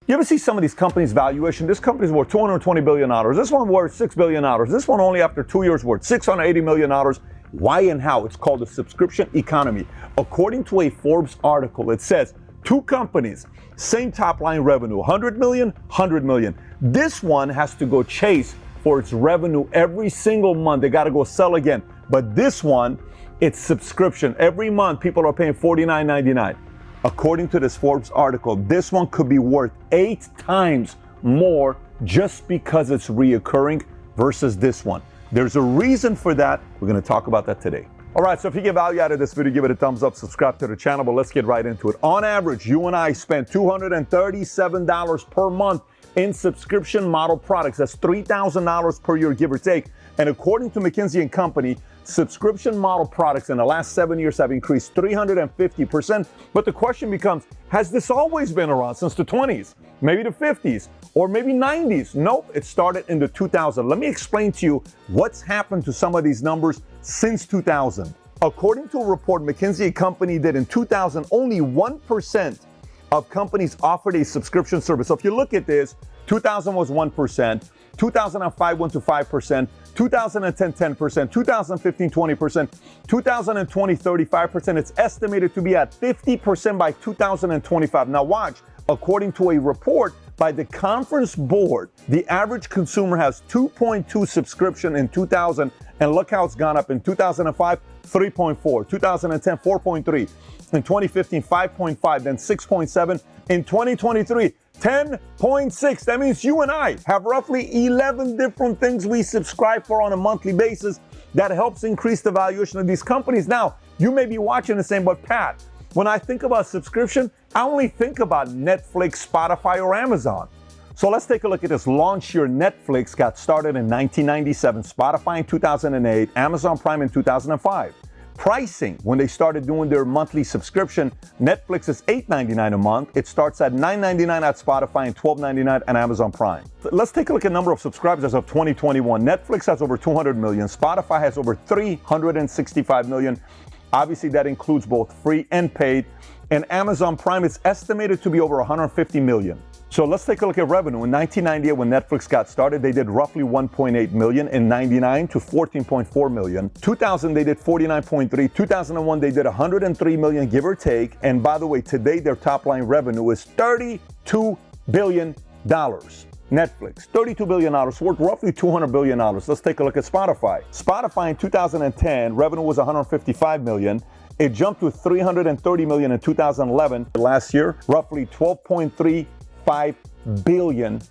You ever see some of these companies' valuation? This company's worth $220 billion. This one worth $6 billion. This one only after 2 years worth $680 million. Why and how? It's called the subscription economy. According to a Forbes article, it says two companies, same top line revenue, 100 million, 100 million. This one has to go chase for its revenue every single month. They got to go sell again. But this one, it's subscription. Every month, people are paying $49.99. According to this Forbes article, this one could be worth 8 times more just because it's reoccurring versus this one. There's a reason for that. We're going to talk about that today. All right, so if you get value out of this video, give it a thumbs up, subscribe to the channel, but let's get right into it. On average, you and I spend $237 per month in subscription model products. That's $3,000 per year, give or take. And according to McKinsey & Company, subscription model products in the last 7 years have increased 350%. But the question becomes, has this always been around since the 20s, maybe the 50s, or maybe 90s? Nope, it started in the 2000s. Let me explain to you what's happened to some of these numbers since 2000. According to a report McKinsey & Company did in 2000, only 1% of companies offered a subscription service. So if you look at this, 2000 was 1%, 2005 went to 5%, 2010, 10%, 2015, 20%, 2020, 35%. It's estimated to be at 50% by 2025. Now watch, according to a report by the Conference Board, the average consumer has 2.2 subscription in 2000, and look how it's gone up. In 2005, 3.4, 2010, 4.3, in 2015, 5.5, then 6.7, in 2023, 10.6. That means you and I have roughly 11 different things we subscribe for on a monthly basis that helps increase the valuation of these companies. Now, you may be watching and saying, but Pat, when I think about subscription, I only think about Netflix, Spotify, or Amazon. So let's take a look at this. Launch Year Netflix got started in 1997, Spotify in 2008, Amazon Prime in 2005. Pricing, when they started doing their monthly subscription, Netflix is $8.99 a month. It starts at $9.99 at Spotify and $12.99 at Amazon Prime. Let's take a look at number of subscribers as of 2021. Netflix has over 200 million. Spotify has over 365 million. Obviously, that includes both free and paid. And Amazon Prime is estimated to be over 150 million. So let's take a look at revenue. In 1998, when Netflix got started, they did roughly 1.8 million. In 99 to 14.4 million. 2000, they did 49.3. 2001, they did 103 million, give or take. And by the way, today their top line revenue is $32 billion. Netflix, $32 billion, worth roughly $200 billion. Let's take a look at Spotify. Spotify in 2010, revenue was 155 million. It jumped to 330 million in 2011. Last year, roughly $12.35 billion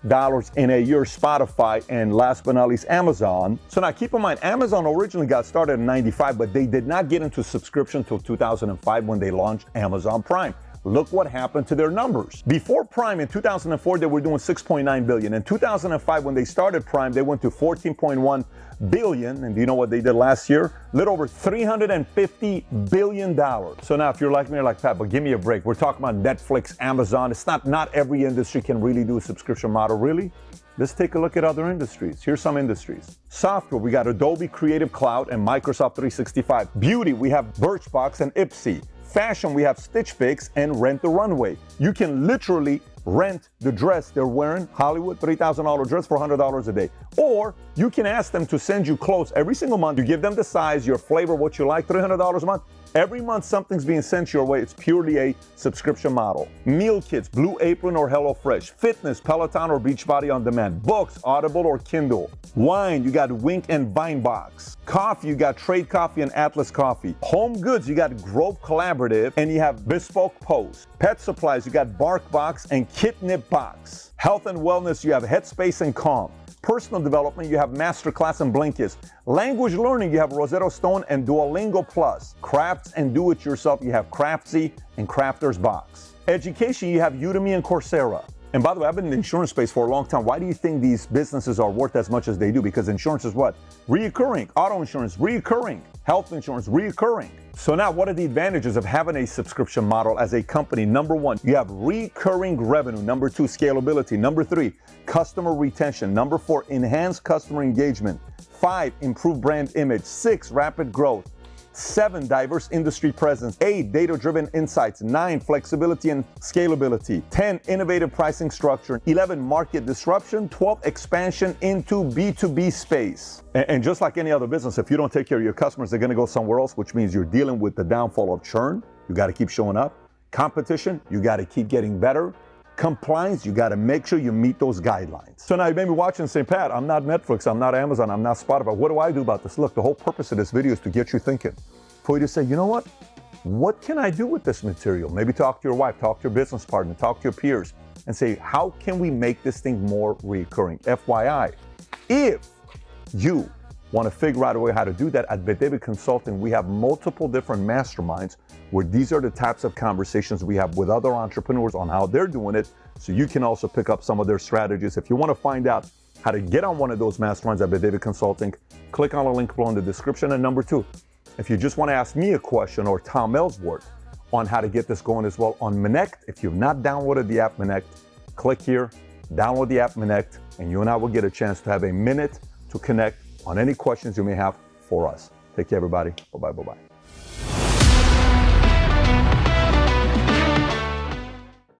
in a year. Spotify, and last but not least, Amazon. So now keep in mind, Amazon originally got started in 95, but they did not get into subscription until 2005 when they launched Amazon Prime. Look what happened to their numbers. Before Prime in 2004, they were doing 6.9 billion. In 2005, when they started Prime, they went to 14.1 billion. And do you know what they did last year? A little over $350 billion. So now if you're like me, you're like, Pat, but give me a break. We're talking about Netflix, Amazon. It's not every industry can really do a subscription model, really. Let's take a look at other industries. Here's some industries. Software, we got Adobe Creative Cloud and Microsoft 365. Beauty, we have Birchbox and Ipsy. Fashion, we have Stitch Fix and Rent the Runway. You can literally rent the dress they're wearing, Hollywood, $3,000 dress for $100 a day. Or you can ask them to send you clothes every single month. You give them the size, your flavor, what you like, $300 a month. Every month something's being sent your way. It's purely a subscription model. Meal kits, Blue Apron or HelloFresh. Fitness, Peloton or Beachbody On Demand. Books, Audible or Kindle. Wine, you got Wink and Vinebox. Coffee, you got Trade Coffee and Atlas Coffee. Home goods, you got Grove Collaborative and you have Bespoke Post. Pet supplies, you got BarkBox and Kitnip Box. Health and wellness, you have Headspace and Calm. Personal development, you have Masterclass and Blinkist. Language learning, you have Rosetta Stone and Duolingo Plus. Crafts and do-it-yourself, you have Craftsy and Crafter's Box. Education, you have Udemy and Coursera. And by the way, I've been in the insurance space for a long time. Why do you think these businesses are worth as much as they do? Because insurance is what? Reoccurring. Auto insurance, reoccurring. Health insurance, reoccurring. So now what are the advantages of having a subscription model as a company? Number one, you have recurring revenue. Number two, scalability. Number three, customer retention. Number four, enhanced customer engagement. 5, improved brand image. 6, rapid growth. 7, diverse industry presence. 8, data-driven insights. 9, flexibility and scalability. 10, innovative pricing structure. 11, market disruption. 12, expansion into B2B space. And just like any other business, if you don't take care of your customers, they're going to go somewhere else, which means you're dealing with the downfall of churn. You got to keep showing up. Competition, you got to keep getting better. Compliance, you got to make sure you meet those guidelines. So now you may be watching and say, Pat, I'm not Netflix, I'm not Amazon, I'm not Spotify. What do I do about this? Look, the whole purpose of this video is to get you thinking. For you to say, you know what can I do with this material? Maybe talk to your wife, talk to your business partner, talk to your peers, and say, how can we make this thing more recurring? FYI, if you want to figure out a way how to do that, at Bet David Consulting, we have multiple different masterminds where these are the types of conversations we have with other entrepreneurs on how they're doing it, so you can also pick up some of their strategies. If you want to find out how to get on one of those masterminds at Bet David Consulting, click on the link below in the description. And number 2, if you just want to ask me a question or Tom Ellsworth on how to get this going as well on Minect, if you've not downloaded the app Minect, click here, download the app Minect, and you and I will get a chance to have a minute to connect on any questions you may have for us. Take care, everybody. Bye-bye, bye-bye.